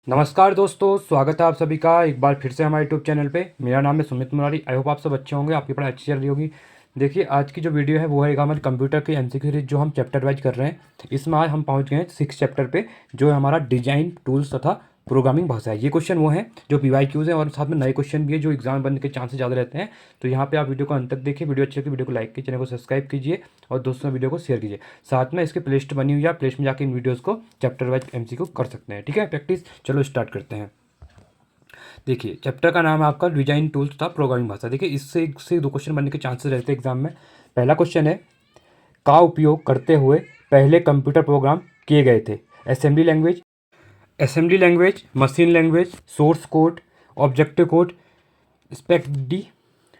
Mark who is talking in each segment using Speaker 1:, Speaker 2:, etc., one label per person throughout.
Speaker 1: नमस्कार दोस्तों, स्वागत है आप सभी का एक बार फिर से हमारे यूट्यूब चैनल पे। मेरा नाम है सुमित मुरारी। आई होप आप सब अच्छे होंगे, आपकी पढ़ाई अच्छी चल रही होगी। देखिए, आज की जो वीडियो है वो है हमारे कंप्यूटर की एमसीक्यू सीरीज जो हम चैप्टर वाइज कर रहे हैं। इसमें आज हम पहुंच गए हैं 6 चैप्टर पे, जो है हमारा डिजाइन टूल्स तथा प्रोग्रामिंग भाषा है। ये क्वेश्चन वो हैं जो पीवाईक्यूज हैं और साथ में नए क्वेश्चन भी है जो एग्जाम बनने के चांसेस ज़्यादा रहते हैं। तो यहाँ पे आप वीडियो को अंत तक देखिए। वीडियो अच्छी लगी वीडियो को लाइक कीजिए, चैनल को सब्सक्राइब कीजिए और दोस्तों में वीडियो को शेयर कीजिए। साथ में इसकी प्लेलिस्ट बनी हुई है, प्लेलिस्ट में जाकर इन वीडियोज़ को चैप्टर वाइज एमसीक्यू कर सकते हैं। ठीक है, प्रैक्टिस। चलो स्टार्ट करते हैं। देखिए, चैप्टर का नाम है आपका डिजाइन टूल्स तथा प्रोग्रामिंग भाषा। देखिए, इससे दो क्वेश्चन बनने के चांसेस रहते हैं एग्जाम में। पहला क्वेश्चन है, का उपयोग करते हुए पहले कंप्यूटर प्रोग्राम किए गए थे। Assembly language, machine language, source code, objective code, spec D,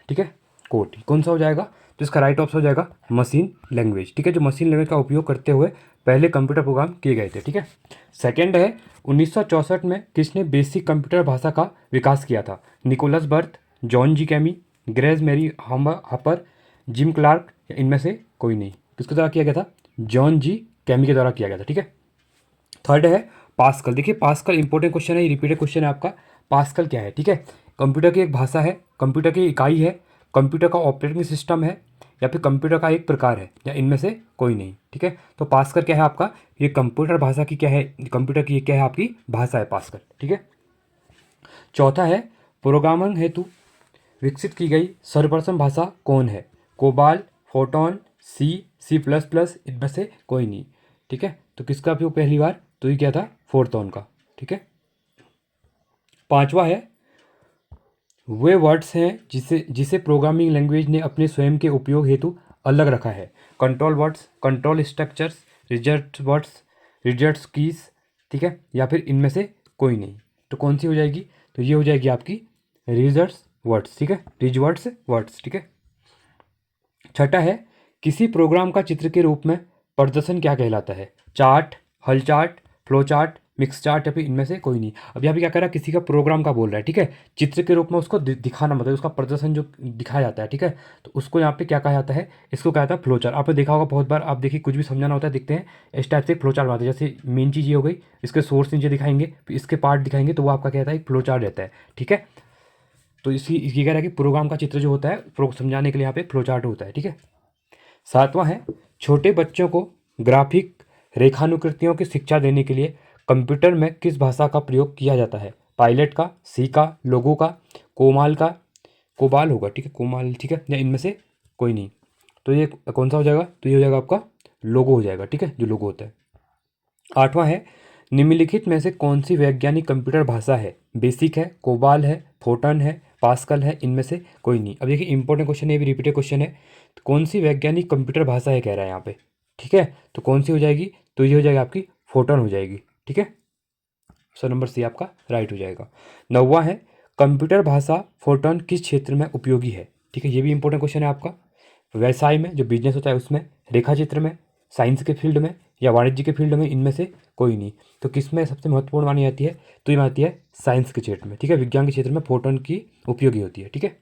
Speaker 1: ठीक है, कोड। कौन सा हो जाएगा? तो इसका राइट ऑप्शन हो जाएगा मशीन लैंग्वेज। ठीक है, जो मशीन लैंग्वेज का उपयोग करते हुए पहले कंप्यूटर प्रोग्राम किए गए थे। ठीक है। सेकंड है, 1964 में किसने बेसिक कंप्यूटर भाषा का विकास किया था। निकोलस बर्थ, जॉन जी कैमी, ग्रेज मेरी हपर, जिम क्लार्क, या इनमें से कोई नहीं। किसके द्वारा किया गया था? जॉन जी कैमी के द्वारा किया गया था। ठीक है। थर्ड है पास्कल। देखिए, पास्कल इंपॉर्टेंट क्वेश्चन है, ये रिपीटेड क्वेश्चन है आपका। पास्कल क्या है? ठीक है, कंप्यूटर की एक भाषा है, कंप्यूटर की इकाई है, कंप्यूटर का ऑपरेटिंग सिस्टम है, या फिर कंप्यूटर का एक प्रकार है, या इनमें से कोई नहीं। ठीक है, तो पास्कल क्या है आपका? ये कंप्यूटर भाषा की क्या है? कंप्यूटर की ये क्या है? आपकी भाषा है पास्कल। ठीक है। चौथा है, प्रोग्रामिंग हेतु विकसित की गई सर्वप्रथम भाषा कौन है। COBOL, Fortran, C plus plus, इनमें से कोई नहीं। ठीक है, तो किसका उपयोग पहली बार? तो ये क्या था? फोरटोन का। ठीक है। पांचवा है, वे वर्ड्स हैं जिसे प्रोग्रामिंग लैंग्वेज ने अपने स्वयं के उपयोग हेतु अलग रखा है। Control words, control structures, result words, result keys, ठीक है, या फिर इनमें से कोई नहीं। तो कौन सी हो जाएगी? तो ये हो जाएगी आपकी रिजल्ट्स वर्ड्स। ठीक है, रिजवर्ड्स वर्ड्स। ठीक है। छठा है, किसी प्रोग्राम का चित्र के रूप में प्रदर्शन क्या कहलाता है। चार्ट, हल chart, flow chart, mix chart, या फिर इनमें से कोई नहीं। अब यहाँ पे क्या कर रहा है? किसी का प्रोग्राम का बोल रहा है। ठीक है, चित्र के रूप में उसको दिखाना, मतलब उसका प्रदर्शन जो दिखाया जाता है। ठीक है, तो उसको यहाँ पे क्या कहा जाता है? इसको कहा जाता है फ्लो चार्ट। आपने देखा होगा बहुत बार, आप देखिए कुछ भी समझाना होता है दिखते हैं इस टाइप से फ्लो चार्ट बनाते हैं। जैसे मेन चीज़ ये हो गई, इसके सोर्स नीचे दिखाएंगे, फिर इसके पार्ट दिखाएंगे, तो वो आपका क्या रहता है? एक फ्लो चार्ट रहता है। ठीक है, तो ये कह रहा है कि प्रोग्राम का चित्र जो होता है समझाने के लिए यहाँ पे फ्लो चार्ट होता है। ठीक है। सातवां है, छोटे बच्चों को ग्राफिक रेखानुकृतियों की शिक्षा देने के लिए कंप्यूटर में किस भाषा का प्रयोग किया जाता है। पायलट का, सी का, लोगो का, कोमाल का, कोबाल होगा। ठीक है, कोमाल। ठीक है, या इनमें से कोई नहीं। तो ये कौन सा हो जाएगा? तो ये हो जाएगा आपका लोगो हो जाएगा। ठीक है, जो लोगो होता है। आठवां है, निम्नलिखित में से कौन सी वैज्ञानिक कंप्यूटर भाषा है। बेसिक है, कोबाल है, फोटन है, पास्कल है, इनमें से कोई नहीं। अब देखिए, इंपॉर्टेंट क्वेश्चन है, ये भी रिपीटेड क्वेश्चन है। तो कौन सी वैज्ञानिक कंप्यूटर भाषा है कह रहा है यहाँ पे। ठीक है, तो कौन सी हो जाएगी? तो ये हो जाएगी आपकी फोटन हो जाएगी। ठीक है, ऑप्शन नंबर सी आपका राइट हो जाएगा। नौवां है, कंप्यूटर भाषा फोटन किस क्षेत्र में उपयोगी है। ठीक है, ये भी इंपॉर्टेंट क्वेश्चन है आपका। व्यवसाय में, जो बिजनेस होता है उसमें, रेखा चित्र में, साइंस के फील्ड में, या वाणिज्य के फील्ड में, इनमें से कोई नहीं। तो किस में सबसे महत्वपूर्ण मानी जाती है? तो ये आती है साइंस के क्षेत्र में। ठीक है, विज्ञान के क्षेत्र में फोटोन की उपयोगी होती है। ठीक है।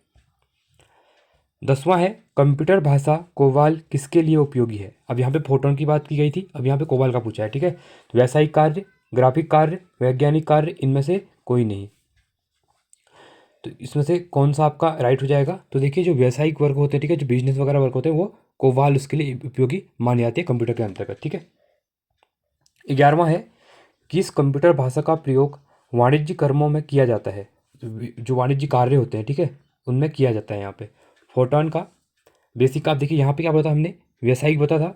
Speaker 1: 10वां है, कंप्यूटर भाषा कोबाल किसके लिए उपयोगी है। अब यहाँ पे फोटोन की बात की गई थी, अब यहाँ पे कोबाल का पूछा है। ठीक है, तो व्यावसायिक कार्य, ग्राफिक कार्य, वैज्ञानिक कार्य, इनमें से कोई नहीं। तो इसमें से कौन सा आपका राइट हो जाएगा? तो देखिए, जो व्यावसायिक वर्ग होते हैं, ठीक है, जो बिजनेस वगैरह वर्क होते हैं, वो कोबाल उसके लिए उपयोगी मानी जाती है कंप्यूटर के अंतर्गत। ठीक है। 11वां है, किस कंप्यूटर भाषा का प्रयोग वाणिज्य कर्मों में किया जाता है। जो वाणिज्य कार्य होते हैं, ठीक है, उनमें किया जाता है। यहाँ पे फोटोन का, बेसिक का। आप देखिए यहाँ पे क्या बताया हमने? व्यावसायिक बताया था,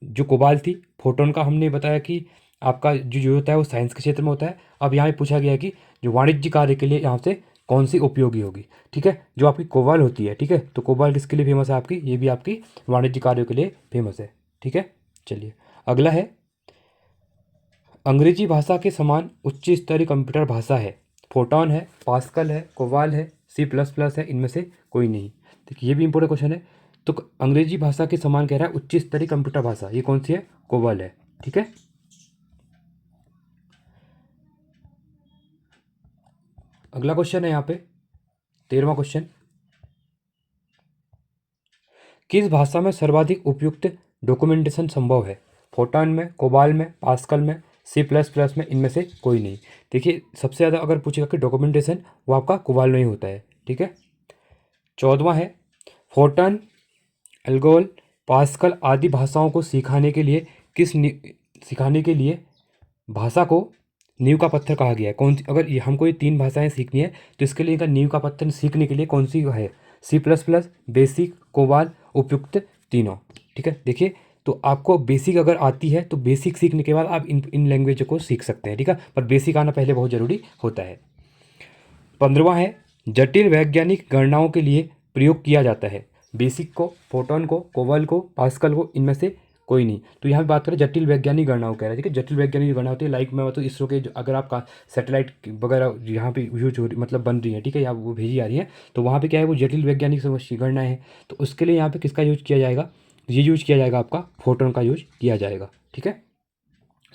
Speaker 1: जो कोबाल थी। फोटोन का हमने बताया कि आपका जो होता है वो साइंस के क्षेत्र में होता है। अब यहाँ पे पूछा गया है कि जो वाणिज्य कार्य के लिए यहाँ से कौन सी उपयोगी होगी। ठीक है, जो आपकी कोबाल होती है। ठीक है, तो कोबाल किसके लिए फेमस है आपकी? ये भी आपकी वाणिज्य कार्यों के लिए फेमस है। ठीक है, चलिए अगला है, अंग्रेजी भाषा के समान उच्च स्तरीय कंप्यूटर भाषा है। फोटॉन है, पास्कल है, कोबाल है, सी प्लस प्लस है, इनमें से कोई नहीं। देखिए, ये भी इंपॉर्टेंट क्वेश्चन है। तो अंग्रेजी भाषा के समान कह रहा है उच्च स्तरीय कंप्यूटर भाषा, ये कौन सी है? कोबाल है। ठीक है। अगला क्वेश्चन है यहाँ पे 13वां क्वेश्चन, किस भाषा में सर्वाधिक उपयुक्त डॉक्यूमेंटेशन संभव है। फोटॉन में, कोबाल में, पास्कल में, C++ में इनमें से कोई नहीं। देखिए सबसे ज़्यादा अगर पूछेगा कि डॉक्यूमेंटेशन, वो आपका कोबाल में ही होता है, ठीक है। 14वां है फोर्टन, एल्गोल, पास्कल आदि भाषाओं को सिखाने के लिए भाषा को नींव का पत्थर कहा गया है। कौन सी, अगर हमको ये 3 भाषाएं सीखनी है तो इसके लिए इनका नींव का पत्थर सीखने के लिए कौन सी है? C++, बेसिक, कोबाल, उपयुक्त, तीनों, ठीक है। देखिए तो आपको बेसिक अगर आती है तो बेसिक सीखने के बाद आप इन लैंग्वेज को सीख सकते हैं, ठीक है, पर बेसिक आना पहले बहुत ज़रूरी होता है। 15वां है जटिल वैज्ञानिक गणनाओं के लिए प्रयोग किया जाता है। बेसिक को, फोटोन को, कोबल को, पास्कल को, इनमें से कोई नहीं। तो यहाँ पे बात करें जटिल वैज्ञानिक गणनाओं कह रहा है, ठीक है। जटिल वैज्ञानिक गणना होती है, लाइक मैं तो इसरो के अगर आपका सैटेलाइट वगैरह यहाँ पे यूज हो रही, मतलब बन रही है, ठीक है, या वो भेजी जा रही है, तो वहाँ पे क्या है, वो जटिल वैज्ञानिक गणनाएँ हैं। तो उसके लिए यहाँ पे किसका यूज किया जाएगा? ये यूज किया जाएगा आपका फोटोन का यूज किया जाएगा, ठीक है।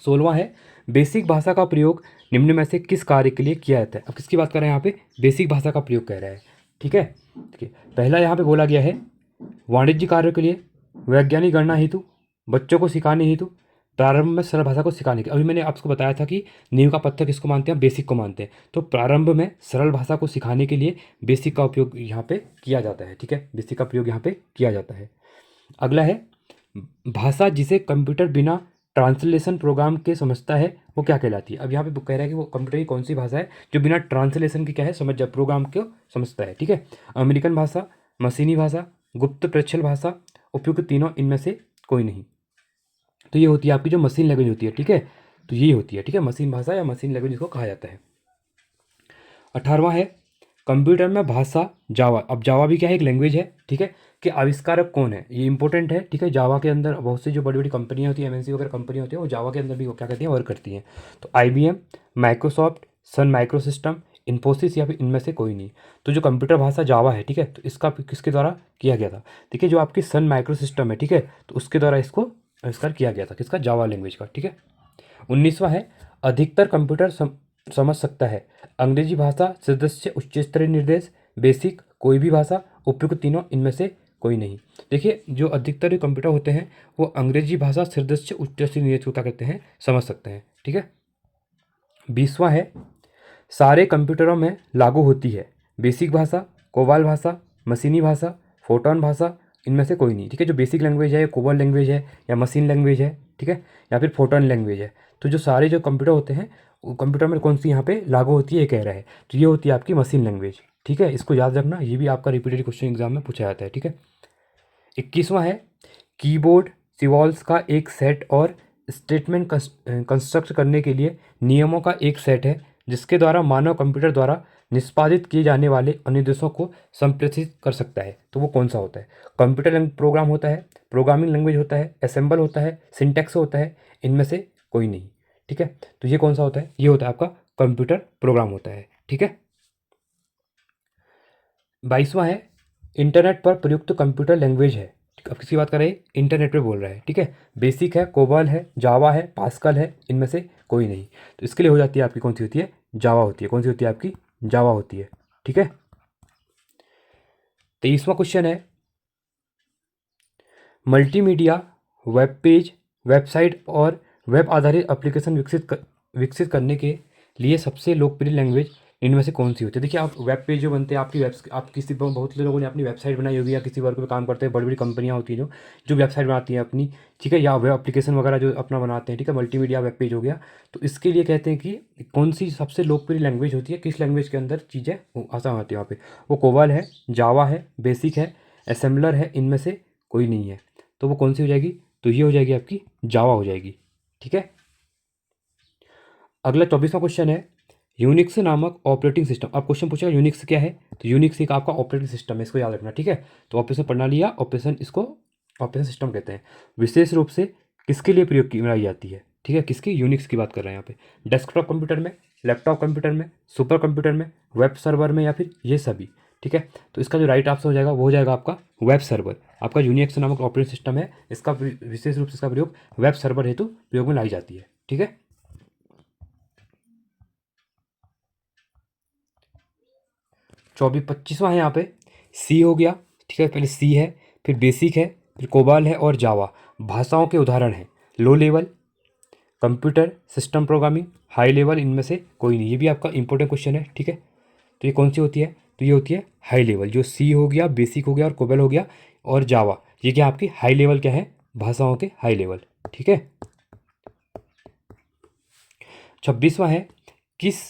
Speaker 1: 16वां है बेसिक भाषा का प्रयोग निम्न में से किस कार्य के लिए किया जाता है? अब किसकी बात कर रहे हैं यहाँ पे? बेसिक भाषा का प्रयोग कह रहा है, ठीक है। ठीक है, पहला यहाँ पे बोला गया है वाणिज्य कार्यों के लिए, वैज्ञानिक गणना हेतु, बच्चों को सिखाने हेतु, प्रारंभ में सरल भाषा को सिखाने के। अभी मैंने आपको बताया था कि नींव का पत्थर किसको मानते हैं? बेसिक को मानते हैं। तो प्रारंभ में सरल भाषा को सिखाने के लिए बेसिक का उपयोग यहाँ पे किया जाता है, ठीक है, बेसिक का प्रयोग यहाँ पे किया जाता है। अगला है भाषा जिसे कंप्यूटर बिना ट्रांसलेशन प्रोग्राम के समझता है वो क्या कहलाती है? अब यहाँ पे कह रहा है कि वो कंप्यूटर की कौन सी भाषा है जो बिना ट्रांसलेशन की क्या है, समझ जा प्रोग्राम को समझता है, ठीक है। अमेरिकन भाषा, मशीनी भाषा, गुप्त प्रेक्षल भाषा, उपयुक्त तीनों, इनमें से कोई नहीं। तो ये होती है आपकी जो मशीन लैंग्वेज होती है, ठीक है। तो ये होती है, ठीक है, मशीन भाषा या मशीन लैंग्वेज जिसको कहा जाता है। 18वां है कंप्यूटर में भाषा जावा। अब जावा भी क्या है? एक लैंग्वेज है, ठीक है। कि आविष्कारक कौन है? ये इंपॉर्टेंट है, ठीक है। जावा के अंदर बहुत सी जो बड़ी बड़ी कंपनियां होती हैं, एमएनसी वगैरह कंपनियां होती हैं, वो जावा के अंदर भी वो क्या करती हैं, वर्क करती हैं। तो IBM, माइक्रोसॉफ्ट, सन माइक्रोसिस्टम, इन्फोसिस, या फिर इनमें से कोई नहीं। तो जो कंप्यूटर भाषा जावा है, ठीक है, तो इसका किसके द्वारा किया गया था? देखिए जो आपकी सन माइक्रोसिस्टम है, ठीक है, तो उसके द्वारा इसको आविष्कार किया गया था, किसका? जावा लैंग्वेज का, ठीक है। 19वां है अधिकतर कंप्यूटर समझ सकता है अंग्रेजी भाषा, सदस्य उच्च स्तरीय निर्देश, बेसिक, कोई भी भाषा, उपयुक्त तीनों, इनमें से कोई नहीं। देखिए जो अधिकतर कंप्यूटर होते हैं वो अंग्रेजी भाषा, सदस्य उच्च स्तरीय निर्देश को क्या करते हैं, समझ सकते हैं, ठीक है। 20वां है सारे कंप्यूटरों में लागू होती है बेसिक भाषा, कोबाल भाषा, मशीनी भाषा, फोटोन भाषा, इनमें से कोई नहीं, ठीक है। जो बेसिक लैंग्वेज है, कोबाल लैंग्वेज है, या मशीन लैंग्वेज है, ठीक है, या फिर फोटोन लैंग्वेज है। तो जो सारे जो कंप्यूटर होते हैं वो कंप्यूटर में कौन सी यहाँ पे लागू होती है, ये कह रहा है। तो ये होती है आपकी मशीन लैंग्वेज, ठीक है। इसको याद रखना, ये भी आपका रिपीटेड क्वेश्चन एग्जाम में पूछा जाता है, ठीक है। 21वां है कीबोर्ड सिम्बॉल्स का एक सेट और स्टेटमेंट कंस्ट्रक्ट करने के लिए नियमों का एक सेट है जिसके द्वारा मानव कंप्यूटर द्वारा निष्पादित किए जाने वाले अनुदेशों को संप्रेषित कर सकता है। तो वो कौन सा होता है? कंप्यूटर प्रोग्राम होता है, प्रोग्रामिंग लैंग्वेज होता है, असेंबल होता है, सिंटैक्स होता है, इनमें से कोई नहीं, ठीक है। तो ये कौन सा होता है? ये होता है आपका कंप्यूटर प्रोग्राम होता है, ठीक है। 22वां है इंटरनेट पर प्रयुक्त कंप्यूटर लैंग्वेज है। अब किसकी बात कर रहे हैं? इंटरनेट पे बोल रहा है, ठीक है। बेसिक है, कोबल है, जावा है, पास्कल है, इनमें से कोई नहीं। तो इसके लिए हो जाती है आपकी कौन सी होती है? जावा होती है। कौन सी होती है आपकी? जावा होती है, ठीक है। 23वां क्वेश्चन है मल्टीमीडिया, वेब पेज, वेबसाइट और वेब आधारित एप्लीकेशन विकसित करने के लिए सबसे लोकप्रिय लैंग्वेज इनमें से कौन सी होती है? देखिए आप वेब पेज जो बनते हैं, आप किसी बहुत से लोगों ने अपनी वेबसाइट बनाई होगी, या किसी वर्क पे काम करते हैं, बड़ी बड़ी कंपनियां होती हैं जो वेबसाइट बनाती हैं अपनी, ठीक है, या वेब एप्लीकेशन वगैरह जो अपना बनाते हैं, ठीक है, मल्टीमीडिया वेब पेज हो गया। तो इसके लिए कहते हैं कि कौन सी सबसे लोकप्रिय लैंग्वेज होती है, किस लैंग्वेज के अंदर चीज़ें आसान आती है वहाँ पे? वो कोबल है, जावा है, बेसिक है, असेंबलर है, इनमें से कोई नहीं है। तो वो कौन सी हो जाएगी? तो ये हो जाएगी आपकी जावा हो जाएगी, ठीक है। अगला 24वां क्वेश्चन है यूनिक्स नामक ऑपरेटिंग सिस्टम। अब क्वेश्चन पूछेगा यूनिक्स क्या है? तो यूनिक्स एक आपका ऑपरेटिंग सिस्टम है, इसको याद रखना, ठीक है। तो ऑपरेशन प्रणाली या ऑपरेशन, इसको ऑपरेशन सिस्टम कहते हैं। विशेष रूप से किसके लिए प्रयोग की बनाई जाती है, ठीक है, किसकी? यूनिक्स की बात कर रहे हैं यहाँ पे। डेस्कटॉप कंप्यूटर में, लैपटॉप कंप्यूटर में, सुपर कंप्यूटर में, वेब सर्वर में, या फिर ये सभी, ठीक है। तो इसका जो राइट ऑप्शन हो जाएगा वो हो जाएगा आपका वेब सर्वर। आपका यूनिक्स नामक ऑपरेटिंग सिस्टम है, इसका विशेष रूप से इसका प्रयोग वेब सर्वर हेतु प्रयोग में लाई जाती है, ठीक है। 25वां है यहाँ पे सी हो गया, ठीक है, पहले सी है, फिर बेसिक है, फिर कोबाल है और जावा। भाषाओं के उदाहरण हैं low level, computer system programming, high level, इनमें से कोई नहीं। ये भी आपका इंपॉर्टेंट क्वेश्चन है, ठीक है। तो ये कौन सी होती है? तो ये होती है हाई लेवल, जो सी हो गया, बेसिक हो गया और कोबल हो गया और जावा, ये क्या आपकी हाई लेवल क्या है? भाषाओं के हाई लेवल, ठीक है। 26वां है, किस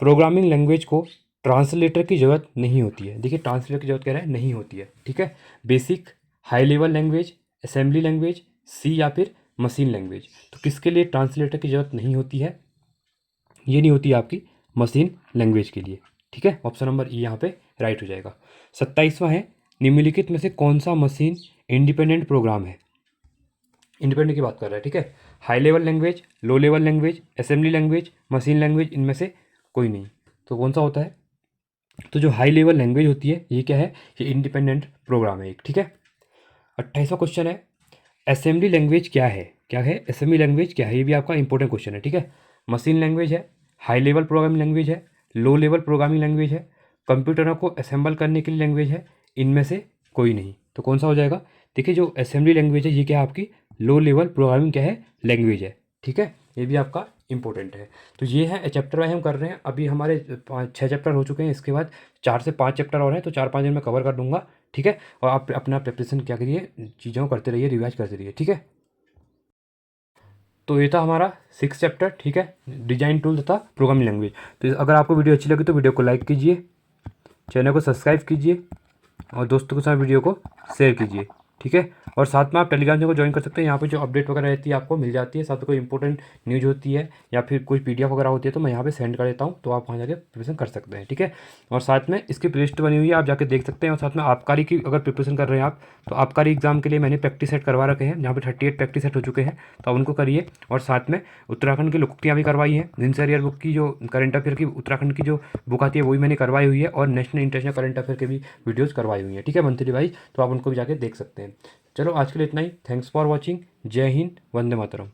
Speaker 1: प्रोग्रामिंग लैंग्वेज को ट्रांसलेटर की ज़रूरत नहीं होती है? देखिए ट्रांसलेटर की ज़रूरत कह रहा है नहीं होती है, ठीक है। Basic, high level language, assembly language, C या फिर मशीन लैंग्वेज। तो किसके लिए ट्रांसलेटर की ज़रूरत नहीं होती है? ये नहीं होती है आपकी मशीन लैंग्वेज के लिए, ठीक है। ऑप्शन नंबर ई यहाँ पे राइट हो जाएगा। 27वां है, निम्नलिखित में से कौन सा मशीन इंडिपेंडेंट प्रोग्राम है? इंडिपेंडेंट की बात कर रहा है, ठीक है। High level language, low level language, assembly language, machine language, इनमें से कोई नहीं। तो कौन सा होता है? तो जो हाई लेवल लैंग्वेज होती है ये क्या है? ये इंडिपेंडेंट प्रोग्राम है एक, ठीक है। 28वां क्वेश्चन है, असेंबली लैंग्वेज क्या है? क्या है असेंबली लैंग्वेज? क्या है? ये भी आपका इंपॉर्टेंट क्वेश्चन है, ठीक है। मशीन लैंग्वेज है, हाई लेवल प्रोग्रामिंग लैंग्वेज है, लो लेवल प्रोग्रामिंग लैंग्वेज है, कंप्यूटरों को असेंबल करने के लिए लैंग्वेज है, इनमें से कोई नहीं। तो कौन सा हो जाएगा? देखिए जो असेंबली लैंग्वेज है ये क्या है आपकी लो लेवल प्रोग्रामिंग क्या है? लैंग्वेज है, ठीक है। ये भी आपका इंपॉर्टेंट है। तो ये है चैप्टर वाइज हम कर रहे हैं। अभी हमारे 6 चैप्टर हो चुके हैं, इसके बाद 4 से 5 चैप्टर और हैं, तो 4-5 दिन में कवर कर दूंगा, ठीक है। और आप अपना प्रिपरेशन क्या करिए, चीज़ों को करते रहिए, रिवाइज करते रहिए, ठीक है। तो ये था हमारा 6 चैप्टर, ठीक है, डिजाइन टूल तथा प्रोग्रामिंग लैंग्वेज। तो अगर आपको वीडियो अच्छी लगी तो वीडियो को लाइक कीजिए, चैनल को सब्सक्राइब कीजिए और दोस्तों के साथ वीडियो को शेयर कीजिए, ठीक है। और साथ में आप टेलीग्राम चैनल को ज्वाइन कर सकते हैं, यहाँ पे जो अपडेट वगैरह रहती है आपको मिल जाती है। साथ में कोई इंपॉर्टेंट न्यूज़ होती है या फिर कोई पीडीएफ वगैरह होती है तो मैं यहाँ पे सेंड कर देता हूँ, तो आप वहाँ जाके प्रिपरेशन कर सकते हैं, ठीक है। और साथ में इसकी प्लेलिस्ट बनी हुई है, आप जाके देख सकते हैं। और साथ में आबकारी की अगर प्रिपरेशन कर रहे हैं आप, तो आबकारी एग्जाम के लिए मैंने प्रैक्टिस सेट करवा रखे हैं, जहाँ पे 38 प्रैक्टिस सेट हो चुके हैं, तो आप उनको करिए। और साथ में उत्तराखंड की लोकोक्तियाँ भी करवाई हैं, दिनचर्या बुक की जो करंट अफेयर की उत्तराखंड की जो बुक आती है वही मैंने करवाई हुई है, और नेशनल इंटरनेशनल करंट अफेयर के भी वीडियोज़ करवाई हुई हैं, ठीक है, मंथली वाइज। तो आप उनको भी जाके देख सकते हैं। चलो आज के लिए इतना ही। Thanks for watching. जय हिंद, वंदे मातरम।